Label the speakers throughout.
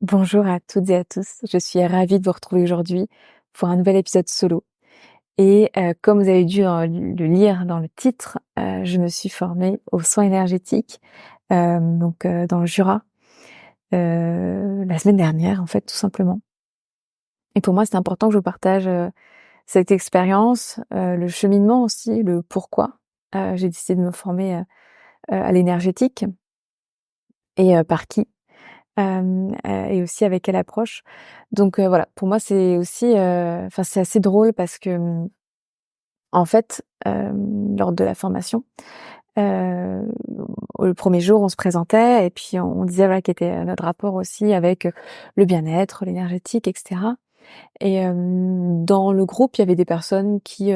Speaker 1: Bonjour à toutes et à tous, je suis ravie de vous retrouver aujourd'hui pour un nouvel épisode solo et comme vous avez dû, le lire dans le titre, je me suis formée aux soins énergétiques, dans le Jura, la semaine dernière en fait, tout simplement. Et pour moi, c'est important que je vous partage, cette expérience, le cheminement aussi, le pourquoi, j'ai décidé de me former, à l'énergétique et par qui. Et aussi avec quelle approche. Donc voilà, pour moi, c'est aussi, c'est assez drôle parce que, en fait, lors de la formation, heu, le premier jour, on se présentait et puis on disait, voilà, quel était notre rapport aussi avec, le bien-être, l'énergétique et cetera. Et dans le groupe, il y avait des personnes qui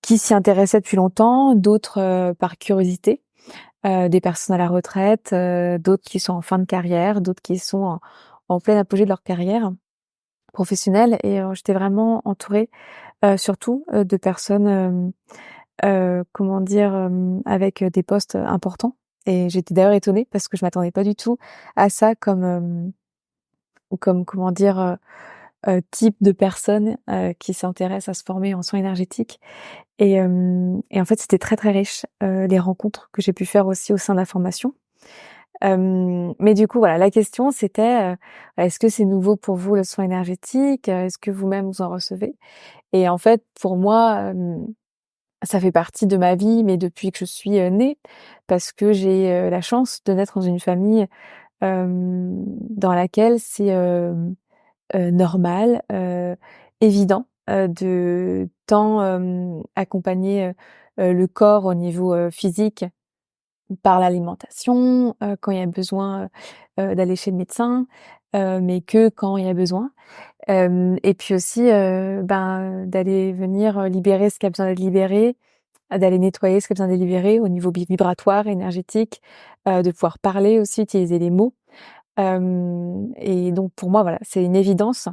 Speaker 1: s'y intéressaient depuis longtemps, d'autres, par curiosité, des personnes à la retraite, d'autres qui sont en fin de carrière, d'autres qui sont en plein apogée de leur carrière professionnelle. Et j'étais vraiment entourée, surtout, de personnes, comment dire? Avec, des postes importants. Et j'étais d'ailleurs étonnée parce que je m'attendais pas du tout à ça comme comment dire? Type de personnes, qui s'intéressent à se former en soins énergétiques. Et en fait, c'était très, très riche, les rencontres que j'ai pu faire aussi au sein de la formation. Mais du coup, voilà, la question c'était, est-ce que c'est nouveau pour vous le soin énergétique? Est-ce que vous-même vous en recevez? Et en fait, pour moi, ça fait partie de ma vie, mais depuis que je suis, née, parce que j'ai, la chance de naître dans une famille, dans laquelle c'est, normal, évident, de tant, accompagner, le corps au niveau, physique par l'alimentation, quand il y a besoin, d'aller chez le médecin, mais que quand il y a besoin. Et puis aussi, d'aller venir, libérer ce qui a besoin d'être libéré, d'aller nettoyer ce qui a besoin d'être libéré au niveau vibratoire, énergétique, de pouvoir parler aussi, utiliser les mots. Et donc pour moi, voilà, c'est une évidence,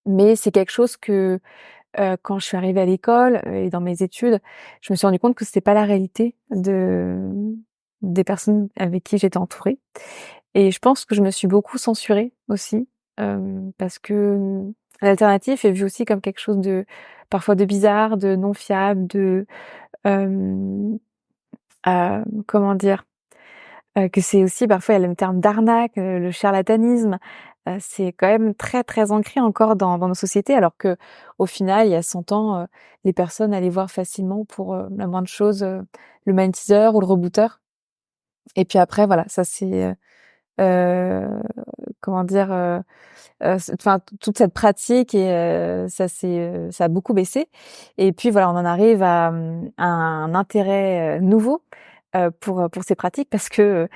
Speaker 1: mais c'est quelque chose que, quand je suis arrivée à l'école, et dans mes études, je me suis rendu compte que c'était pas la réalité des personnes avec qui j'étais entourée. Et je pense que je me suis beaucoup censurée aussi, parce que, l'alternative est vue aussi comme quelque chose de parfois de bizarre, de non fiable, de, hem, comment dire? Que c'est aussi parfois il y a le terme d'arnaque, le charlatanisme, c'est quand même très, très ancré encore dans nos sociétés alors qu'au final, il y a 100 ans, les personnes allaient voir facilement pour, la moindre chose, le magnétiseur ou le rebooteur. Et puis après voilà, ça c'est, heu, comment dire? C enfin toute cette pratique et ça a beaucoup baissé. Et puis voilà, on en arrive à un intérêt, nouveau, pour ces pratiques parce que,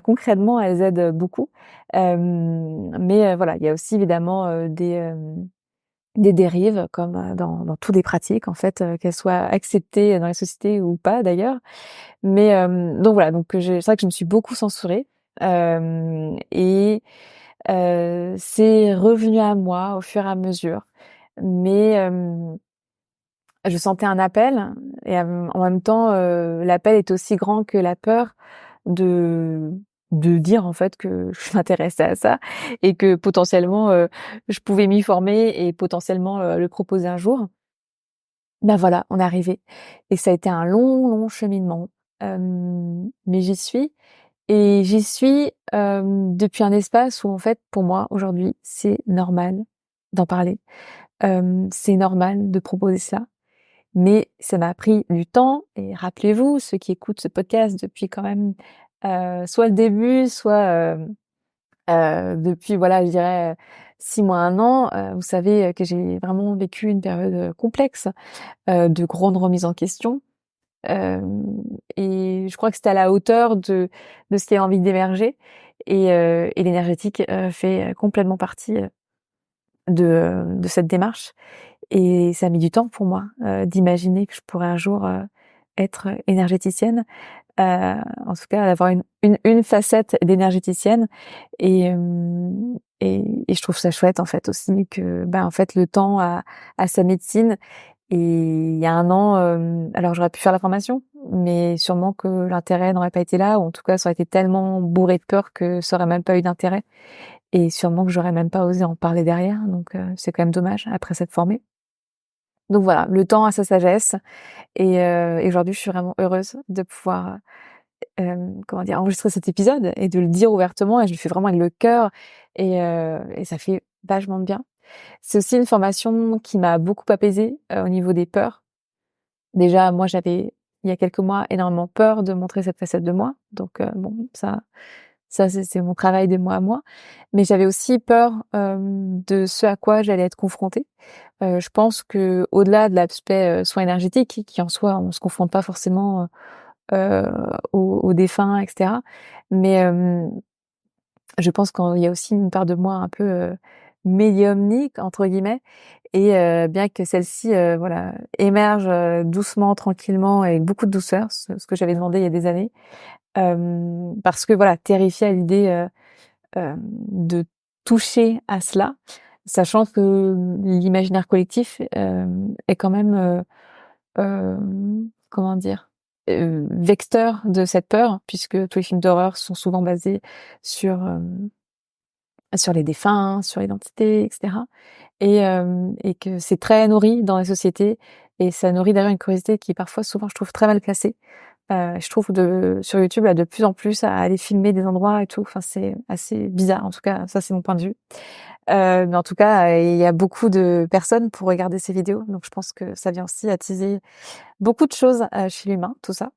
Speaker 1: concrètement, elles aident beaucoup. Mais voilà, il y a aussi évidemment, des dérives comme, dans toutes les pratiques en fait, qu'elles soient acceptées dans les sociétés ou pas d'ailleurs. Mais donc voilà, donc c'est vrai que je me suis beaucoup censurée, et c'est revenu à moi au fur et à mesure. Mais je sentais un appel et en même temps, l'appel est aussi grand que la peur de de dire en fait que je m'intéressais à ça et que potentiellement, je pouvais m'y former et potentiellement, le proposer un jour. Voilà, on est arrivé et ça a été un long, long cheminement, mais j'y suis. Et j'y suis, depuis un espace où en fait, pour moi, aujourd'hui, c'est normal d'en parler. C'est normal de proposer ça, mais ça m'a pris du temps et rappelez-vous, ceux qui écoutent ce podcast depuis quand même, soit le début, soit, depuis voilà, je dirais, 6 mois, 1 an, vous savez, que j'ai vraiment vécu une période, complexe, de grande remise en question. Hem Et je crois que c'était à la hauteur de ce qui avait envie d'émerger. Et l'énergétique, fait complètement partie, de cette démarche. Et ça a mis du temps pour moi, d'imaginer que je pourrais un jour, être énergéticienne, en tout cas d'avoir une facette d'énergéticienne. Et je trouve ça chouette en fait aussi que, en fait le temps a sa médecine. Et il y a 1 an, alors j'aurais pu faire la formation, mais sûrement que l'intérêt n'aurait pas été là ou en tout cas ça aurait été tellement bourré de peur que ça aurait même pas eu d'intérêt. et sûrement que j'aurais même pas osé en parler derrière, donc c'est quand même dommage après s'être formée. Donc voilà, le temps a sa sagesse et aujourd'hui je suis vraiment heureuse de pouvoir, comment dire? Enregistrer cet épisode et de le dire ouvertement et je le fais vraiment avec le cœur et ça fait vachement de bien. C'est aussi une formation qui m'a beaucoup apaisée, au niveau des peurs. Déjà, moi, j'avais, il y a quelques mois, énormément peur de montrer cette facette de moi. Donc, bon, ça c'est mon travail de moi à moi. Mais j'avais aussi peur, de ce à quoi j'allais être confrontée. Je pense qu'au-delà de l'aspect, soin énergétique, qui en soi, on se confronte pas forcément, aux défunts et cetera. Mais, je pense qu'il y a aussi une part de moi un peu, «médiumnique» entre guillemets et bien que celle-ci, voilà, émerge, doucement, tranquillement et avec beaucoup de douceur, ce que j'avais demandé il y a des années. Parce que voilà, terrifiée à l'idée, de toucher à cela, sachant que l'imaginaire collectif, est quand même, comment dire? Vecteur de cette peur puisque tous les films d'horreur sont souvent basés sur, sur les défunts, sur l'identité et cetera et que c'est très nourri dans la société et ça nourrit d'ailleurs une curiosité qui est parfois, souvent, je trouve très mal placée. Je trouve sur YouTube, là, de plus en plus à aller filmer des endroits et tout, enfin, c'est assez bizarre, en tout cas, ça, c'est mon point de vue. Mais en tout cas, il y a beaucoup de personnes pour regarder ces vidéos, donc je pense que ça vient aussi attiser beaucoup de choses, chez l'humain, tout ça.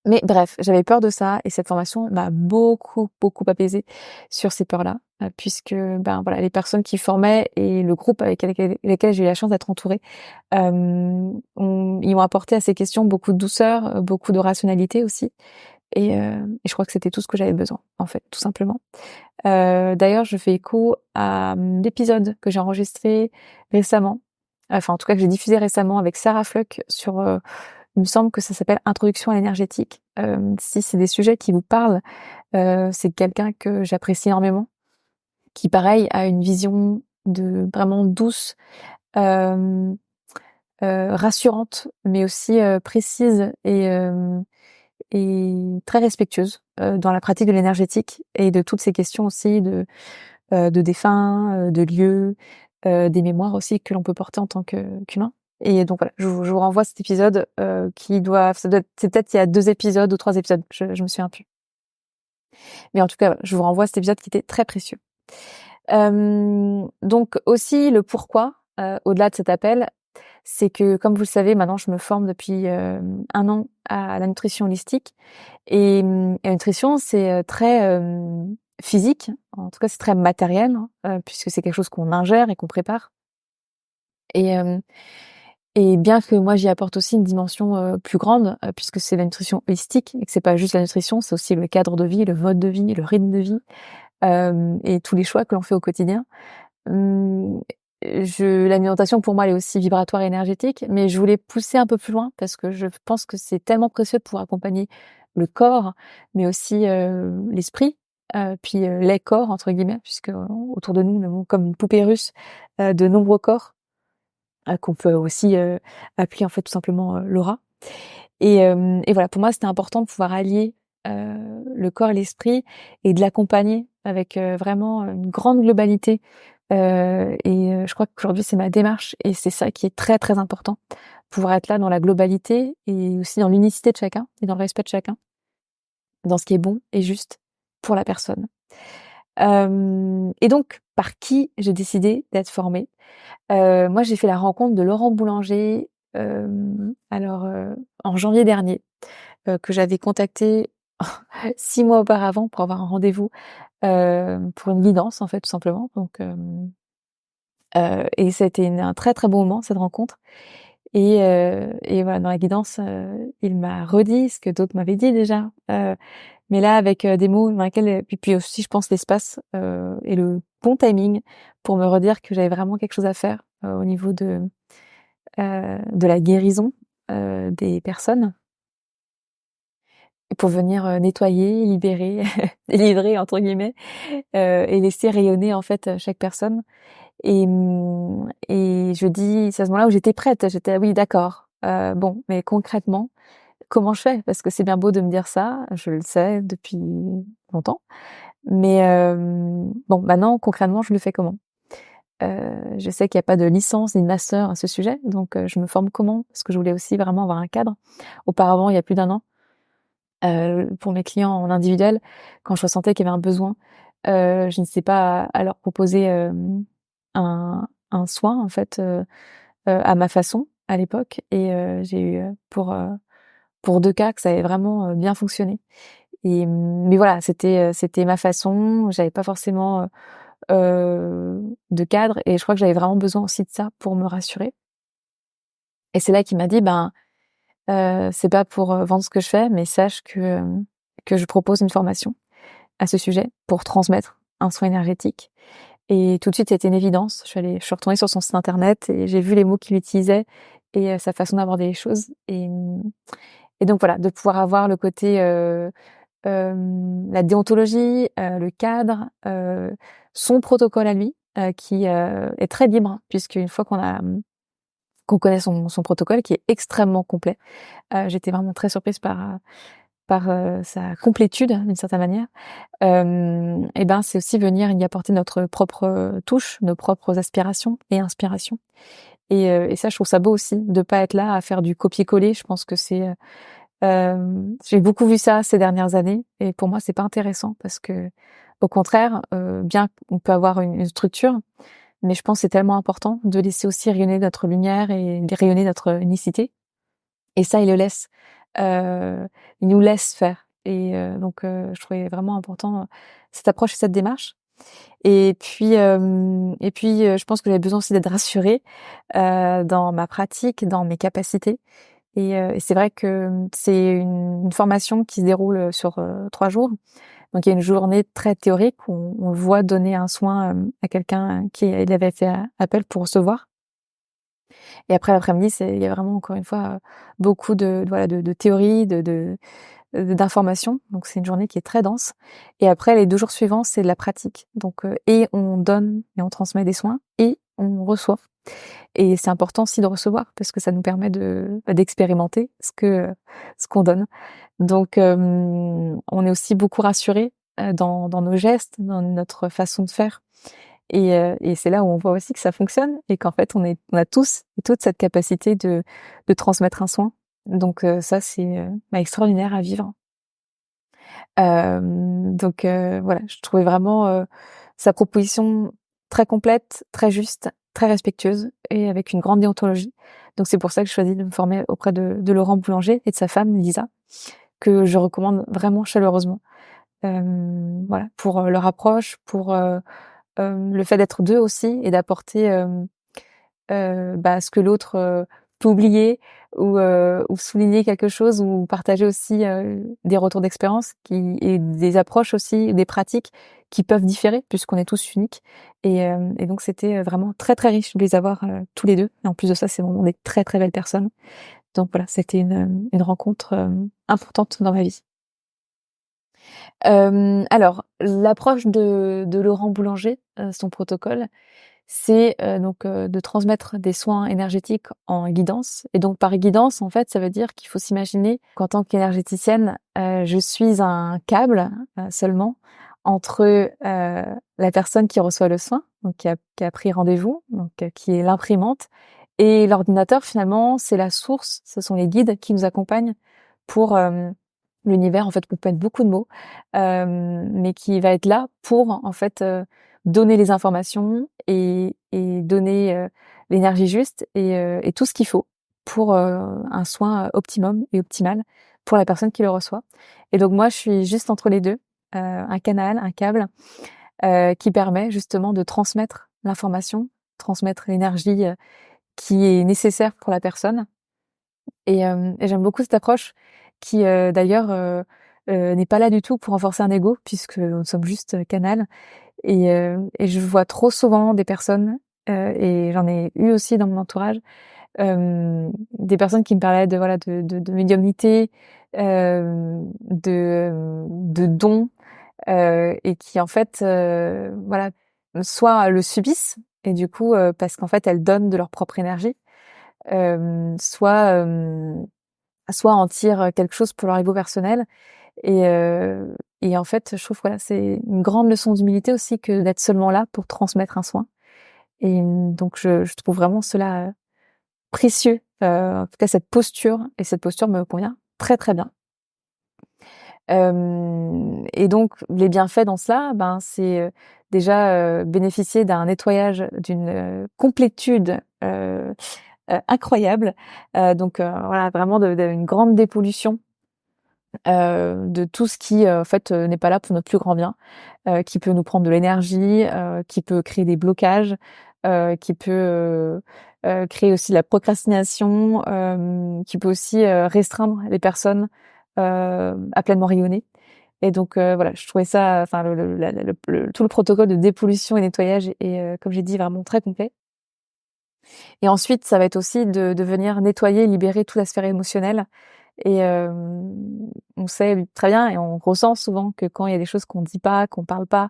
Speaker 1: Mais bref, j'avais peur de ça et cette formation m'a beaucoup, beaucoup apaisée sur ces peurs-là, puisque, ben, voilà, les personnes qui formaient et le groupe avec lesquels j'ai eu la chance d'être entourée, ils ont apporté à ces questions beaucoup de douceur, beaucoup de rationalité aussi et je crois que c'était tout ce que j'avais besoin, en fait, tout simplement. D'ailleurs, je fais écho à, l'épisode que j'ai enregistré récemment, enfin, en tout cas, que j'ai diffusé récemment avec Sarah Fluck sur, il me semble que ça s'appelle «Introduction à l'énergétique». Si c'est des sujets qui vous parlent, c'est quelqu'un que j'apprécie énormément, qui pareil a une vision de vraiment douce, hem, rassurante, mais aussi, précise et très respectueuse, dans la pratique de l'énergétique et de toutes ces questions aussi de défunts, de lieux, des mémoires aussi que l'on peut porter en tant qu'humain et donc voilà, je vous renvoie cet épisode, c'est peut-être il y a 2 épisodes ou 3 épisodes, je me souviens plus. Mais en tout cas, voilà, je vous renvoie cet épisode qui était très précieux. Donc aussi le pourquoi, au-delà de cet appel, c'est que comme vous le savez, maintenant je me forme depuis, 1 an à la nutrition holistique et la nutrition c'est, très, physique, en tout cas c'est très matériel, hein, puisque c'est quelque chose qu'on ingère et qu'on prépare et hem et bien que moi j'y apporte aussi une dimension, plus grande, puisque c'est la nutrition holistique et que c'est pas juste la nutrition, c'est aussi le cadre de vie, le mode de vie, le rythme de vie, et tous les choix que l'on fait au quotidien. Mmh, l'alimentation pour moi elle est aussi vibratoire et énergétique, mais je voulais pousser un peu plus loin parce que je pense que c'est tellement précieux pour accompagner le corps, mais aussi, l'esprit, puis, «les corps» entre guillemets puisque, autour de nous avons comme une poupée russe, de nombreux corps, qu'on peut aussi, appeler en fait tout simplement, l'aura et voilà, pour moi c'était important de pouvoir allier, le corps et l'esprit et de l'accompagner avec, vraiment, une grande globalité. Je crois qu'aujourd'hui, c'est ma démarche et c'est ça qui est très, très important. Pouvoir être là dans la globalité et aussi dans l'unicité de chacun et dans le respect de chacun, dans ce qui est bon et juste pour la personne. Et donc, par qui j'ai décidé d'être formée? Moi, j'ai fait la rencontre de Laurent Boulanger, alors, en janvier dernier, que j'avais contacté 6 mois auparavant pour avoir un rendez-vous, pour une guidance, en fait, tout simplement. Donc, et ça a été un très, très bon moment, cette rencontre et voilà, dans la guidance, il m'a redit ce que d'autres m'avaient dit déjà, mais là avec, des mots dans lesquels puis aussi je pense l'espace, et le bon timing pour me redire que j'avais vraiment quelque chose à faire, au niveau de la guérison, des personnes pour venir, nettoyer, libérer, «délivrer» entre guillemets, et laisser rayonner en fait, chaque personne. Et je dis c'est à ce moment-là où j'étais prête. J'étais: «Ah oui d'accord, bon, mais concrètement, comment je fais?» Parce que c'est bien beau de me dire ça, je le sais depuis longtemps, Mais bon, maintenant, concrètement, je le fais comment? Je sais qu'il y a pas de licence ni de master à ce sujet, donc je me forme comment? Parce que je voulais aussi vraiment avoir un cadre. Auparavant, il y a plus d'1 an, pour mes clients en individuel, quand je ressentais qu'il y avait un besoin, je n'hésitais pas à leur proposer, un soin en fait, à ma façon à l'époque et j'ai eu, pour 2 cas que ça avait vraiment, bien fonctionné et mais voilà, c'était ma façon, j'avais pas forcément, de cadre et je crois que j'avais vraiment besoin aussi de ça pour me rassurer et c'est là qu'il m'a dit: «Ben, c'est pas pour, vendre ce que je fais, mais sache que je propose une formation à ce sujet pour transmettre un soin énergétique» et tout de suite, c'était une évidence. Je suis retournée sur son site internet et j'ai vu les mots qu'il utilisait et sa façon d'aborder les choses et donc voilà, de pouvoir avoir le côté, la déontologie, le cadre, son protocole à lui, qui, est très libre puisqu'une fois qu'on connaît son protocole qui est extrêmement complet. J'étais vraiment très surprise par sa complétude d'une certaine manière. Et ben, c'est aussi venir y apporter notre propre, touche, nos propres aspirations et inspirations et ça, je trouve ça beau aussi de pas être là à faire du copier-coller. Je pense que j'ai beaucoup vu ça ces dernières années et pour moi, c'est pas intéressant parce que, au contraire, bien qu'on peut avoir une structure, mais je pense que c'est tellement important de laisser aussi rayonner notre lumière et rayonner notre unicité et ça, heu, il nous laisse faire et donc je trouvais vraiment important, cette approche et cette démarche et puis, je pense que j'avais besoin aussi d'être rassurée, dans ma pratique, dans mes capacités et c'est vrai que, c'est une formation qui se déroule, sur, 3 jours. Donc il y a une journée très théorique où on voit donner un soin, à quelqu'un qui il avait fait appel pour recevoir et après l'après-midi, il y a vraiment encore une fois, beaucoup voilà de théorie, d'informations. Donc c'est une journée qui est très dense et après les 2 jours suivants, c'est de la pratique. Donc et on donne et on transmet des soins et on reçoit et c'est important aussi de recevoir parce que ça nous permet d'expérimenter ce qu'on donne. Donc on est aussi beaucoup rassurés, dans nos gestes, dans notre façon de faire et c'est là où on voit aussi que ça fonctionne et qu'en fait on a tous et toutes cette capacité de transmettre un soin. Donc ça c'est, extraordinaire à vivre. Donc voilà, je trouvais vraiment, sa proposition très complète, très juste, très respectueuse et avec une grande déontologie. Donc c'est pour ça que je choisis de me former auprès de Laurent Boulanger et de sa femme Lisa, que je recommande vraiment chaleureusement. Voilà, pour, leur approche, pour, le fait d'être 2 aussi et d'apporter, ce que l'autre, peut oublier ou souligner quelque chose ou partager aussi, des retours d'expérience qui et des approches aussi, des pratiques qui peuvent différer puisqu'on est tous uniques et donc c'était, vraiment très, très riche de les avoir, tous les 2 et en plus de ça, c'est vraiment des très, très belles personnes. Donc voilà, c'était une rencontre, importante dans ma vie. Alors l'approche de Laurent Boulanger, son protocole, c'est, donc, de transmettre des soins énergétiques en guidance et donc par guidance, en fait, ça veut dire qu'il faut s'imaginer qu'en tant qu'énergéticienne, je suis un câble, seulement entre, la personne qui reçoit le soin, donc qui a pris rendez-vous, donc, qui est l'imprimante et l'ordinateur finalement, c'est la source, ce sont les guides qui nous accompagnent pour, l'univers en fait comprennent beaucoup de mots, mais qui va être là pour en fait, donner les informations et donner, l'énergie juste et tout ce qu'il faut pour, un soin, optimum et optimal pour la personne qui le reçoit et donc moi je suis juste entre les 2, un canal, un câble, qui permet justement de transmettre l'information, transmettre l'énergie, qui est nécessaire pour la personne et j'aime beaucoup cette approche qui, d'ailleurs, n'est pas là du tout pour renforcer un ego puisque nous sommes juste, canal et je vois trop souvent des personnes, et j'en ai eu aussi dans mon entourage, des personnes qui me parlaient de voilà de médiumnité, de dons, et qui en fait, voilà, soit le subissent et du coup, parce qu'en fait elles donnent de leur propre énergie, soit en tirent quelque chose pour leur ego personnel Et en fait, je trouve, voilà, c'est une grande leçon d'humilité aussi que d'être seulement là pour transmettre un soin. Et donc je trouve vraiment cela précieux, en tout cas cette posture me convient très, très bien. Et donc les bienfaits dans cela, ben, c'est, déjà, bénéficier d'un nettoyage d'une, complétude, incroyable. Donc voilà, vraiment une grande dépollution, de tout ce qui, en fait, n'est pas là pour notre plus grand bien, qui peut nous prendre de l'énergie, qui peut créer des blocages, qui peut, créer aussi de la procrastination, qui peut aussi, restreindre les personnes, à pleinement rayonner. Et donc voilà, je trouvais ça, enfin le tout le protocole de dépollution et nettoyage est, comme j'ai dit, vraiment très complet. Et ensuite, ça va être aussi de venir nettoyer et libérer toute la sphère émotionnelle. Et on sait très bien et on ressent souvent que quand il y a des choses qu'on dit pas, qu'on parle pas,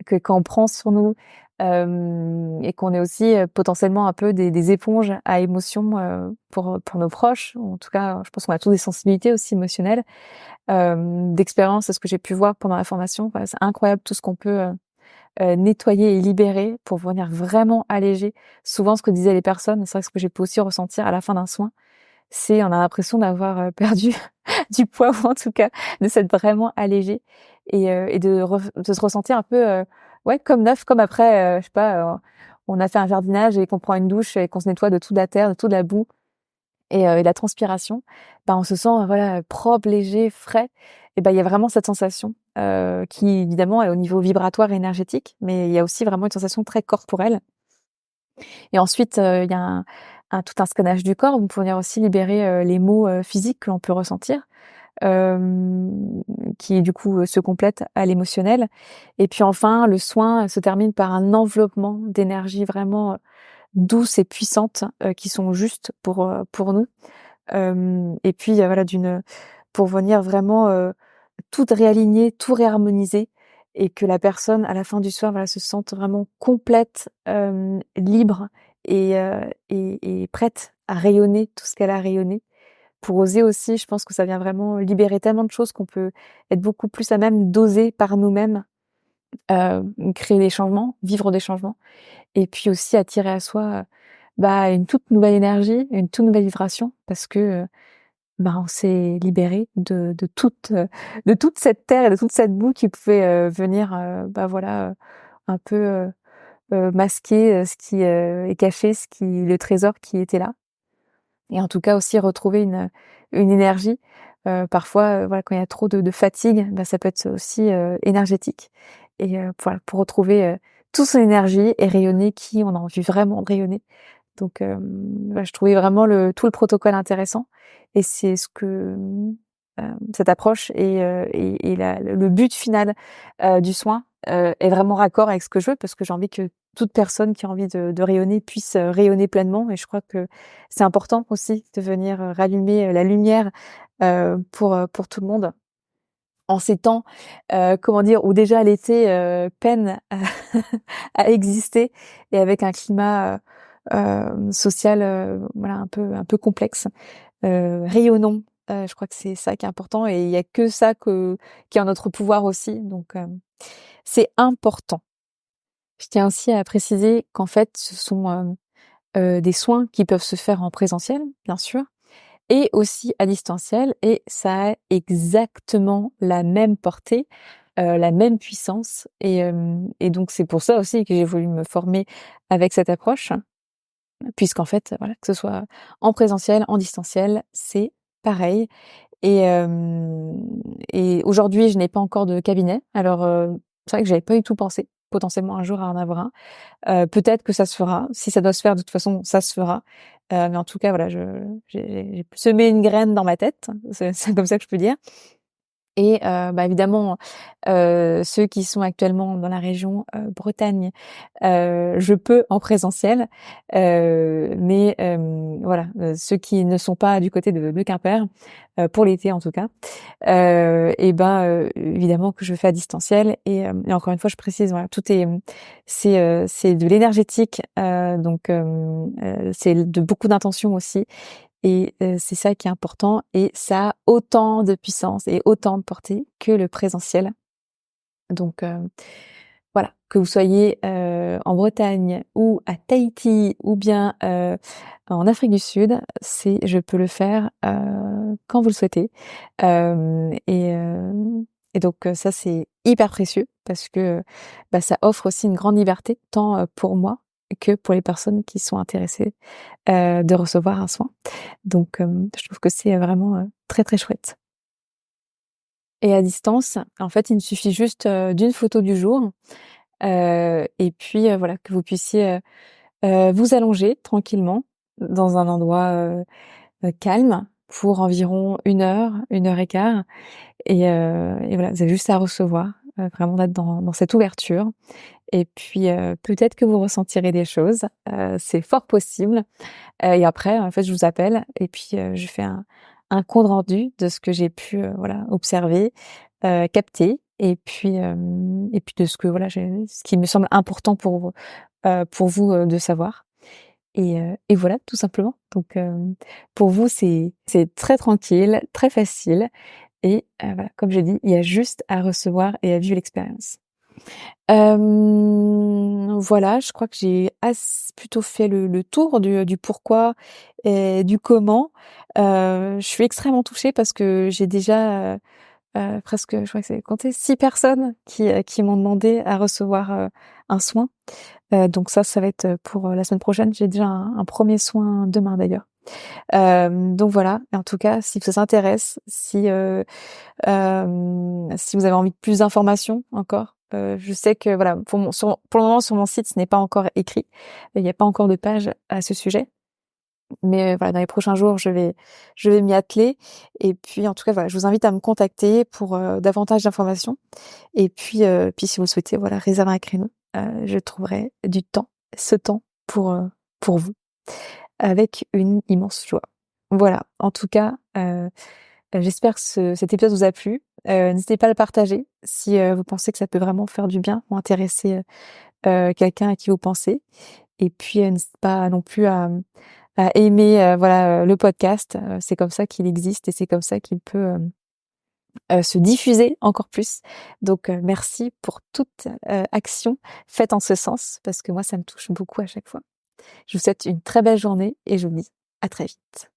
Speaker 1: que quand on prend sur nous, et qu'on est aussi, potentiellement un peu des éponges à émotions, pour nos proches, ou en tout cas, je pense qu'on a tous des sensibilités aussi émotionnelles. D'expérience, c'est ce que j'ai pu voir pendant la formation, voilà, c'est incroyable tout ce qu'on peut, nettoyer et libérer pour venir vraiment alléger. Souvent, ce que disaient les personnes, c'est vrai que ce que j'ai pu aussi ressentir à la fin d'un soin, c'est on a l'impression d'avoir, perdu du poids ou en tout cas de s'être vraiment allégé et de se ressentir un peu, ouais, comme neuf, comme après, je sais pas, on a fait un jardinage et qu'on prend une douche et qu'on se nettoie de toute la terre, de toute la boue et de la transpiration. Bah, on se sent, voilà, propre, léger, frais. Et ben il y a vraiment cette sensation, qui évidemment est au niveau vibratoire et énergétique, mais il y a aussi vraiment une sensation très corporelle. Et ensuite, il y a tout un scannage du corps, pour venir aussi libérer, les maux, physiques que l'on peut ressentir, qui du coup, se complètent à l'émotionnel. Et puis enfin, le soin se termine par un enveloppement d'énergie vraiment, douce et puissante, qui sont justes pour nous. Et puis, voilà, pour venir vraiment, tout réaligner, tout réharmoniser et que la personne à la fin du soir, voilà, se sente vraiment complète, libre et prête à rayonner tout ce qu'elle a rayonné. Pour oser aussi, je pense que ça vient vraiment libérer tellement de choses qu'on peut être beaucoup plus à même d'oser par nous-mêmes, créer des changements, vivre des changements et puis aussi attirer à soi, bah, une toute nouvelle énergie, une toute nouvelle vibration parce que, bah, on s'est libéré de toute cette terre et de toute cette boue qui pouvait, venir, bah, voilà, un peu, masquer, ce qui, est caché, le trésor qui était là. Et en tout cas aussi retrouver une énergie. Parfois, voilà, quand il y a trop de fatigue, bah, ça peut être aussi, énergétique et voilà, pour retrouver, toute son énergie et rayonner qui on a envie vraiment de rayonner. Donc ouais, je trouvais vraiment tout le protocole intéressant et c'est ce que, cette approche et le but final, du soin, est vraiment raccord avec ce que je veux parce que j'ai envie que toute personne qui a envie de rayonner puisse, rayonner pleinement et je crois que c'est important aussi de venir, rallumer, la lumière, pour tout le monde en ces temps, comment dire, où déjà l'été, peine à à exister et avec un climat, social, voilà un peu complexe. Rayonnons, je crois que c'est ça qui est important et il y a que ça qui est en notre pouvoir aussi donc c'est important. Je tiens aussi à préciser qu'en fait, ce sont, des soins qui peuvent se faire en présentiel, bien sûr, et aussi à distanciel et ça a exactement la même portée, la même puissance et donc c'est pour ça aussi que j'ai voulu me former avec cette approche, puisqu'en fait, voilà, que ce soit en présentiel, en distanciel, c'est pareil et aujourd'hui, je n'ai pas encore de cabinet. Alors, c'est vrai que j'avais pas du tout pensé potentiellement un jour à en avoir un. Peut-être que ça se fera. Si ça doit se faire, de toute façon, ça se fera. Mais en tout cas, voilà, j'ai semé une graine dans ma tête, c'est comme ça que je peux dire. Et bah, évidemment, ceux qui sont actuellement dans la région, Bretagne, je peux en présentiel, mais voilà, ceux qui ne sont pas du côté de Quimper, pour l'été en tout cas, et ben, évidemment que je fais à distanciel et encore une fois, je précise, voilà, tout est, c'est de l'énergétique, donc c'est de beaucoup d'intention aussi et c'est ça qui est important et ça a autant de puissance et autant de portée que le présentiel. Donc voilà, que vous soyez, en Bretagne ou à Tahiti ou bien, en Afrique du Sud, je peux le faire, quand vous le souhaitez. Et donc ça, c'est hyper précieux parce que, bah, ça offre aussi une grande liberté tant, pour moi que pour les personnes qui sont intéressées, de recevoir un soin. Donc je trouve que c'est vraiment, très, très chouette. Et à distance, en fait, il me suffit juste, d'une photo du jour, et puis, voilà, que vous puissiez, vous allonger tranquillement dans un endroit, calme pour environ 1 heure et quart et voilà, vous avez juste à recevoir, vraiment d'être dans cette ouverture et puis, peut-être que vous ressentirez des choses, c'est fort possible, et après, en fait, je vous appelle et puis, je fais un compte rendu de ce que j'ai pu, voilà, observer, capter et puis de ce que voilà, ce qui me semble important pour vous, de savoir et voilà, tout simplement. Donc pour vous, c'est très tranquille, très facile et voilà, comme j'ai dit, il y a juste à recevoir et à vivre l'expérience. Voilà, je crois que j'ai plutôt fait le tour du pourquoi et du comment. Je suis extrêmement touchée parce que j'ai déjà, presque, je crois que c'est compté 6 personnes qui m'ont demandé à recevoir, un soin. Donc ça va être, pour, la semaine prochaine. J'ai déjà un 1er soin demain d'ailleurs. Donc voilà, et en tout cas, si ça s'intéresse, si vous avez envie de plus d'informations encore, je sais que voilà, pour le moment sur mon site, ce n'est pas encore écrit. Il n'y a pas encore de page à ce sujet. Mais voilà, dans les prochains jours, je vais m'y atteler et puis en tout cas, voilà, je vous invite à me contacter pour, davantage d'informations et puis si vous le souhaitez, voilà, réservez un créneau. Je trouverai du temps, ce temps pour vous avec une immense joie. Voilà, en tout cas, j'espère que cet épisode vous a plu. N'hésitez pas à le partager si, vous pensez que ça peut vraiment faire du bien ou intéresser, quelqu'un à qui vous pensez. Et puis, n'hésitez pas non plus à aimer, voilà, le podcast. C'est comme ça qu'il existe et c'est comme ça qu'il peut, se diffuser encore plus. Donc, merci pour toute, action faite en ce sens parce que moi, ça me touche beaucoup à chaque fois. Je vous souhaite une très belle journée et je vous dis à très vite.